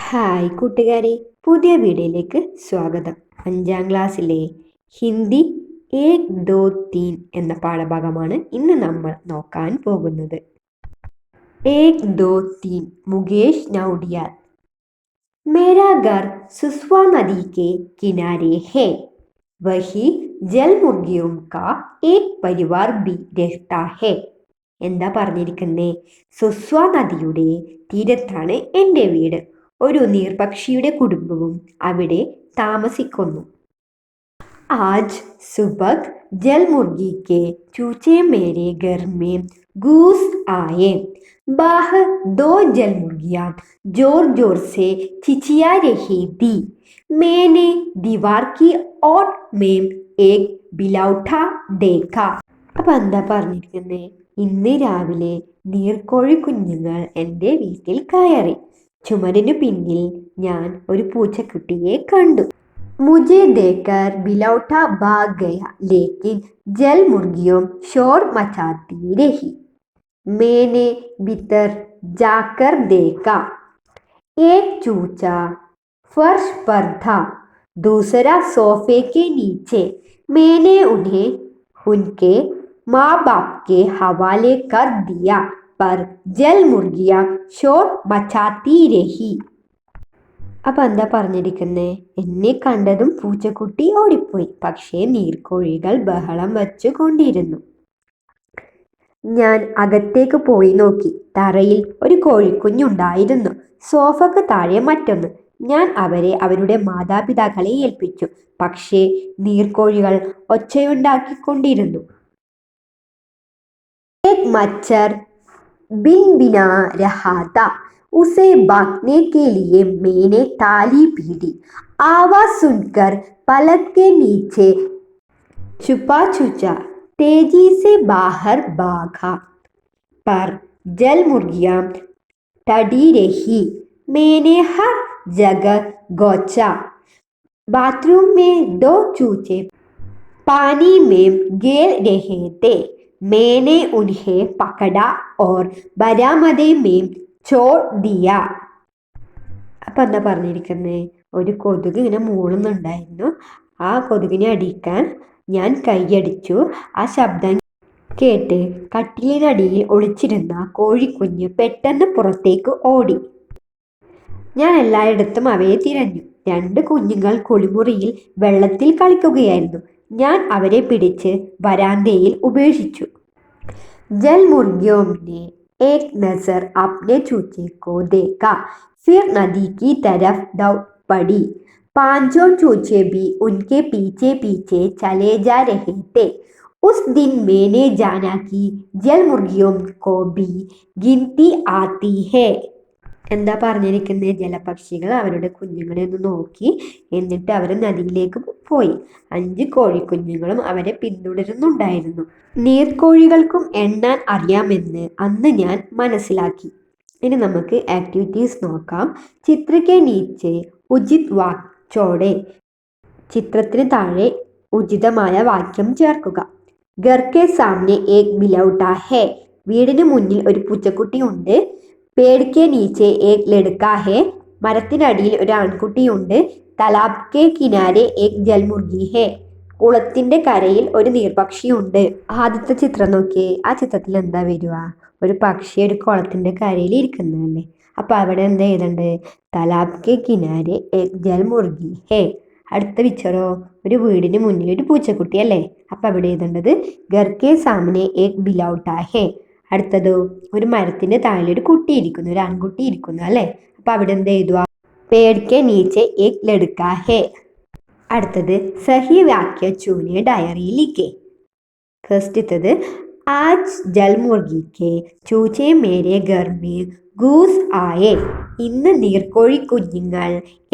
Hi കൂട്ടുകാരെ, പുതിയ വീഡിയോയിലേക്ക് സ്വാഗതം. 5ാം ക്ലാസ്സിലെ ഹിന്ദി ഏക് ദോ തീൻ എന്ന പാഠഭാഗമാണ് ഇന്ന് നമ്മൾ നോക്കാൻ പോകുന്നത്. ഏക് ദോ തീൻ മുകേഷ് നൗഡിയാൽ. मेरा घर सुसवा नदी के किनारे है. वही जल मुर्गियों का एक परिवार भी रहता है. എന്താ പറഞ്ഞിരിക്കുന്നേ? സുസ്വ നദിയുടെ തീരത്താണ് എൻ്റെ വീട്. ഒരു നീർപക്ഷിയുടെ കുടുംബവും അവിടെ താമസിക്കുന്നു. आज सुबह जल मुर्गी के चूचे मेरे घर में घुस आए. बाहर दो जल मुर्गियां जोर जोर से चिचिया रही थी. मैंने दीवार की ओर में एक बिलौठा देखा. അപ്പം എന്താ പറഞ്ഞിരിക്കുന്നത്? ഇന്ന് രാവിലെ നീർക്കോഴി കുഞ്ഞുങ്ങൾ എൻ്റെ വീട്ടിൽ കയറി. ചുമരിനു പിന്നിൽ ഞാൻ ഒരു പൂച്ചക്കുട്ടിയെ കണ്ടു. मुझे देखकर बिलौटा भाग गया, लेकिन जल मुर्गियों शोर मचाती रही. मैंने भीतर जाकर देखा. एक चूचा फर्श पर था, दूसरा सोफे के नीचे. मैंने उन्हें उनके माँ बाप के हवाले कर दिया, पर जल मुर्गियाँ शोर मचाती रही. അപ്പം എന്താ പറഞ്ഞിരിക്കുന്നേ? എന്നെ കണ്ടതും പൂച്ചക്കുട്ടി ഓടിപ്പോയി, പക്ഷേ നീർക്കോഴികൾ ബഹളം വച്ചു കൊണ്ടിരുന്നു. ഞാൻ അകത്തേക്ക് പോയി നോക്കി. തറയിൽ ഒരു കോഴിക്കുഞ്ഞുണ്ടായിരുന്നു, സോഫക്ക് താഴെ മറ്റൊന്ന്. ഞാൻ അവരെ അവരുടെ മാതാപിതാക്കളെ ഏൽപ്പിച്ചു, പക്ഷേ നീർക്കോഴികൾ ഒച്ചയുണ്ടാക്കിക്കൊണ്ടിരുന്നു. एक मच्छर बिन बिना रहा था. उसे भागने के लिए मैंने ताली पीटी. आवाज सुनकर पलक के नीचे छुपा चूचा तेजी से बाहर भागा, पर जल मुर्गियां डटी रही. मैंने हर जगह गोचा. बाथरूम में दो चूचे पानी में गिर रहे थे. मैंने उन्हें पकड़ा और बरामदे में ചോർ ദിയ. അപ്പം എന്താ പറഞ്ഞിരിക്കുന്നത്? ഒരു കൊതുക് ഇങ്ങനെ മൂളുന്നുണ്ടായിരുന്നു. ആ കൊതുകിനെ അടിക്കാൻ ഞാൻ കൈയടിച്ചു. ആ ശബ്ദം കേട്ട് കട്ടിലിനടിയിൽ ഒളിച്ചിരുന്ന കോഴിക്കുഞ്ഞ് പെട്ടെന്ന് പുറത്തേക്ക് ഓടി. ഞാൻ എല്ലായിടത്തും അവയെ തിരഞ്ഞു. 2 കുഞ്ഞുങ്ങൾ കുളിമുറിയിൽ വെള്ളത്തിൽ കളിക്കുകയായിരുന്നു. ഞാൻ അവരെ പിടിച്ച് വരാന്തയിൽ ഉപേക്ഷിച്ചു. ജൽ മുർഗിയോं ने एक नजर अपने चूचे को देखा, फिर नदी की तरफ दौड़ पड़ी. 5 चूचे भी उनके पीछे पीछे चले जा रहे थे. उस दिन मैंने जाना कि जल मुर्गियों को भी गिनती आती है. എന്താ പറഞ്ഞിരിക്കുന്നത്? ജലപക്ഷികൾ അവരുടെ കുഞ്ഞുങ്ങളെ ഒന്ന് നോക്കി, എന്നിട്ട് അവർ നദിയിലേക്ക് പോയി. 5 കോഴിക്കുഞ്ഞുങ്ങളും അവരെ പിന്തുടരുന്നുണ്ടായിരുന്നു. നീർക്കോഴികൾക്കും എണ്ണാൻ അറിയാമെന്ന് അന്ന് ഞാൻ മനസ്സിലാക്കി. ഇനി നമുക്ക് ആക്ടിവിറ്റീസ് നോക്കാം. ചിത്രയ്ക്ക് നീച്ചെ ഉചിത് വാക്യോടെ. ചിത്രത്തിന് താഴെ ഉചിതമായ വാക്യം ചേർക്കുക. ഗർക്കെ സാമ്നെ ഏക് ബിലൗട്ടാ ഹേ. വീടിന് മുന്നിൽ ഒരു പൂച്ചക്കുട്ടിയുണ്ട്. പേട് കെ നീച്ചെ ഏക് ലഡ്കാ ഹേ. മരത്തിനടിയിൽ ഒരു ആൺകുട്ടിയുണ്ട്. തലാബ് കെ കിനാരെ ഏക് ജൽമുർഗി ഹേ. കുളത്തിന്റെ കരയിൽ ഒരു നീർപക്ഷിയുണ്ട്. ആദ്യത്തെ ചിത്രം നോക്കിയേ. ആ ചിത്രത്തിൽ എന്താ വരിക? ഒരു പക്ഷി ഒരു കുളത്തിന്റെ കരയിൽ ഇരിക്കുന്നതല്ലേ. അപ്പൊ അവിടെ എന്താ എഴുതണ്ട്? തലാബ് കെ കിനാരെ ഏക് ജൽമുർഗി ഹേ. അടുത്ത പിക്ചറോ? ഒരു വീടിന് മുന്നിൽ ഒരു പൂച്ചക്കുട്ടി അല്ലേ. അപ്പൊ അവിടെ എഴുതേണ്ടത് ഗർക്കെ സാമനെ ഏക് ബിലൗട്ടാ ഹേ. അടുത്തതോ? ഒരു മരത്തിന്റെ താഴെ ഒരു കുട്ടി ഇരിക്കുന്നു, ഒരു ആൺകുട്ടി ഇരിക്കുന്നു അല്ലേ. അപ്പൊ അവിടെ എന്താ എഴുതുക? പേട് കെ നീച്ചെ ഏക് ലഡ്കാ ഹേ. അടുത്തത് സഹി വാക്യ ചൂനെ ഡയറിയിൽ ലിഖേ. ഫസ്റ്റത്തത് ആജ് ജൽ മുർഗി കെ ചൂച്ചെ മേരെ ഘർ മേ ഘൂസ് ആയേ. ഇന്ന് നീർക്കോഴി കുഞ്ഞുങ്ങൾ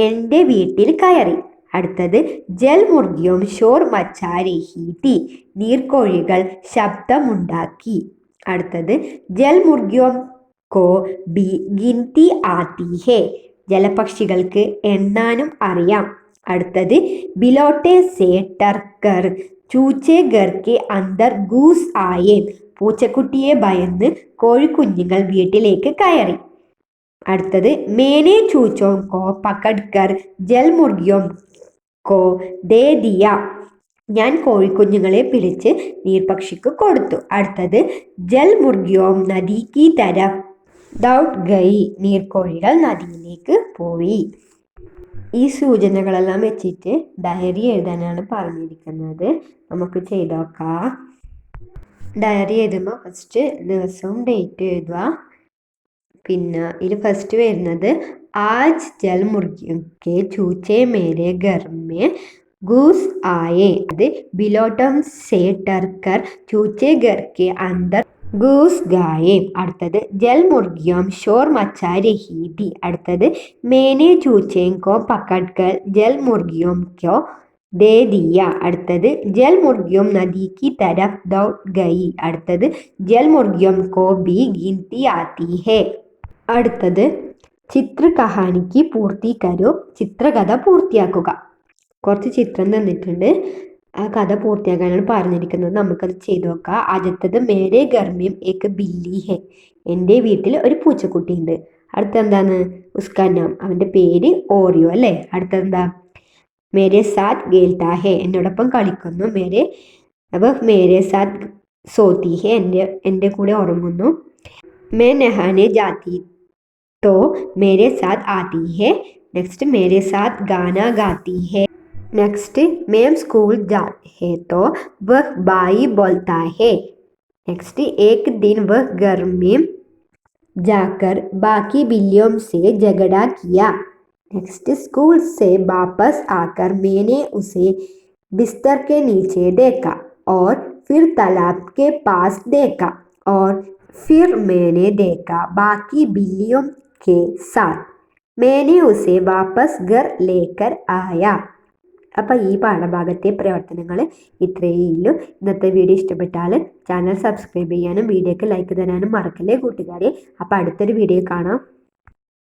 എൻ്റെ വീട്ടിൽ കയറി. അടുത്തത് ജൽ മുർഗിയോം ഷോർ മച്ചാ രഹി തി. നീർക്കോഴികൾ ശബ്ദമുണ്ടാക്കി. അടുത്തത് ജൽ മുർഗിയോം കോ ബി ഗിൻതി ആത്തി ഹേ. ജലപക്ഷികൾക്ക് എണ്ണാനും അറിയാം. അടുത്തത് ബിലോട്ടെ സേ ടർക്കർ ചൂച്ചെ ഗർക്കെ അന്തർ ഗൂസ് ആയേ. പൂച്ചക്കുട്ടിയെ ഭയന്ന് കോഴിക്കുഞ്ഞുങ്ങൾ വീട്ടിലേക്ക് കയറി. അടുത്തത് മേനെ ചൂച്ചോ കോ പക്കഡ്കർ ജൽ മുർഗിയോം കോ ദേ ദിയ. ഞാൻ കോഴിക്കുഞ്ഞുങ്ങളെ പിടിച്ച് നീർപക്ഷിക്ക് കൊടുത്തു. അടുത്തത് ജൽ മുർഗിയോം നദി കി തരഫ് ദൗഡ് ഗയി. നീർക്കോഴികൾ നദിയിലേക്ക് പോയി. ഈ സൂചനകളെല്ലാം വെച്ചിട്ട് ഡയറി എഴുതാനാണ് പറഞ്ഞിരിക്കുന്നത്. നമുക്ക് ചെയ്ത് നോക്കാം. ഡയറി എഴുതുമ്പോൾ ഫസ്റ്റ് ദിവസവും ഡേറ്റ് എഴുതുക. പിന്നെ ഇതിൽ ഫസ്റ്റ് വരുന്നത് ആജ് ജൽ മുർഗിയൊക്കെ ചൂച്ചേ മേരെ ഘർ മേ ഗൂസ് ആയേ. അത് ബിലോട്ടം സേ ടർക്കർ ചൂച്ചേ ഘർ കെ അന്തർ ഗൂസ് ഗായേ. അടുത്തത് ജൽ മുർഗിയോം ഷോർ മച്ചാ രഹി थी. അടുത്തത് മേനെ ചൂച്ചേം കോ പക്കഡ്കർ ജൽ മുർഗിയോം കോ ദേ ദിയ. അടുത്തത് ജൽ മുർഗിയോം നദി की तरफ दौड़ गई. അടുത്തത് ജൽ മുർഗിയോം കോ ഭി ഗിനതി ആती है. അടുത്തത് ചിത്ര കഹാനിക്ക് പൂർത്തി കരോ. ചിത്രകഥ പൂർത്തിയാക്കുക. കുറച്ച് ചിത്രം തന്നിട്ടുണ്ട്, ആ കഥ പൂർത്തിയാക്കാനാണ് പറഞ്ഞിരിക്കുന്നത്. നമുക്കത് ചെയ്തു നോക്കാം. ആദ്യത്തത് മേരെ ഗർമ്യം ഏക്ക് ബില്ലി ഹെ. എൻ്റെ വീട്ടിൽ ഒരു പൂച്ചക്കുട്ടിയുണ്ട്. അടുത്തെന്താണ് ഉസ്കാ നാം, അവൻ്റെ പേര് ഓറിയോ അല്ലേ. അടുത്തെന്താ മേരെ സാത്ത് ഗേൽത്താ ഹെ, എന്നോടൊപ്പം കളിക്കുന്നു. മേരെ സാത്ത് സോത്തി ഹെ, എൻ്റെ കൂടെ ഉറങ്ങുന്നു. മേ നെഹാനെ ജാത്തി तो मेरे साथ आती है. नेक्स्ट मेरे साथ गाना गाती है. नेक्स्ट मैम स्कूल जाते हैं तो वह बाई बोलता है. नेक्स्ट एक दिन वह घर में जाकर बाकी बिल्लियों से झगड़ा किया. नेक्स्ट स्कूल से वापस आकर मैंने उसे बिस्तर के नीचे देखा और फिर तालाब के पास देखा और फिर मैंने देखा बाकी बिल्लियों के साथ. मैंने उसे वापस घर लेकर आया. അപ്പോൾ ഈ പാഠഭാഗത്തെ പ്രവർത്തനങ്ങൾ ഇത്രയേ ഉള്ളൂ. ഇന്നത്തെ വീഡിയോ ഇഷ്ടപ്പെട്ടാൽ ചാനൽ സബ്സ്ക്രൈബ് ചെയ്യാനും വീഡിയോക്ക് ലൈക്ക് തരാനും മറക്കല്ലേ കൂട്ടുകാരെ. അപ്പോൾ അടുത്തൊരു വീഡിയോ കാണാം.